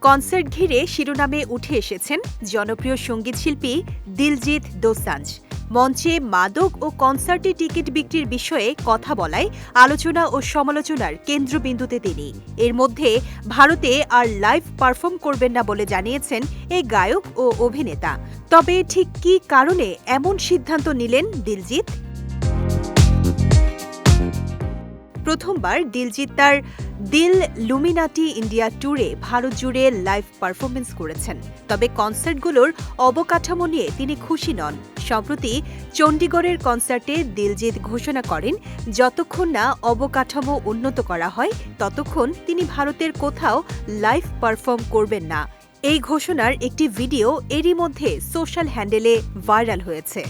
Concert ঘিরে শিরোনামে উঠে এসেছেন জনপ্রিয় সঙ্গীতশিল্পী দিলজিৎ দোসাঞ্জ। মঞ্চে মাদক ও কনসার্টে টিকিট বিক্রির বিষয়ে কথা বলায় আলোচনা ও সমালোচনার কেন্দ্রবিন্দুতে তিনি। এর মধ্যে ভারতে আর লাইভ পারফর্ম করবেন না বলে জানিয়েছেন এই গায়ক ও অভিনেতা। তবে ঠিক কী কারণে এমন সিদ্ধান্ত নিলেন দিলজিৎ? প্রথমবার দিলজিৎ তার দিল লুমিনাটি ইন্ডিয়া ট্যুরে ভারত জুড়ে লাইভ পারফরমেন্স করেছেন। তবে কনসার্টগুলোর অবকাঠামো নিয়ে তিনি খুশি নন। সম্প্রতি চণ্ডীগড়ের কনসার্টে দিলজিৎ ঘোষণা করেন, যতক্ষণ না অবকাঠামো উন্নত করা হয় ততক্ষণ তিনি ভারতের কোথাও লাইভ পারফর্ম করবেন না। এই ঘোষণার একটি ভিডিও এরই মধ্যে সোশ্যাল হ্যান্ডেলে ভাইরাল হয়েছে।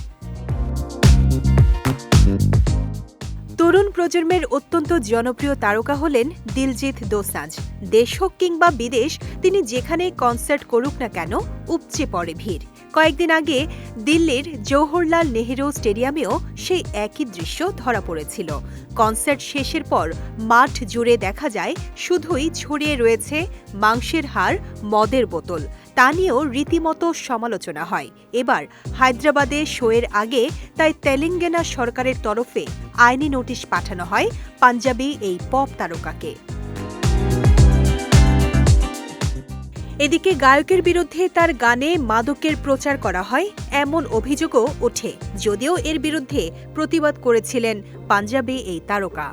তরুণ প্রজন্মের অত্যন্ত জনপ্রিয় তারকা হলেন দিলজিৎ দোসাঞ্জ। দেশ হোক কিংবা বিদেশ, তিনি যেখানে কনসার্ট করুক না কেন উপচে পড়ে ভিড়। কয়েকদিন আগে দিল্লির জওহরলাল নেহেরু স্টেডিয়ামেও সেই একই দৃশ্য ধরা পড়েছিল। কনসার্ট শেষের পর মাঠ জুড়ে দেখা যায় শুধুই ছড়িয়ে রয়েছে মাংসের হাড়, মদের বোতল। তা নিয়েও রীতিমতো সমালোচনা হয়। এবার হায়দ্রাবাদে শোয়ের আগে তাই তেলেঙ্গানা সরকারের তরফে আইনি নোটিশ পাঠানো হয় পাঞ্জাবি এই পপ তারকাকে। এদিকে গায়কের বিরুদ্ধে তার গানে মাদকের প্রচার করা হয় এমন অভিযোগও ওঠে, যদিও এর বিরুদ্ধে প্রতিবাদ করেছিলেন পাঞ্জাবি এই তারকা।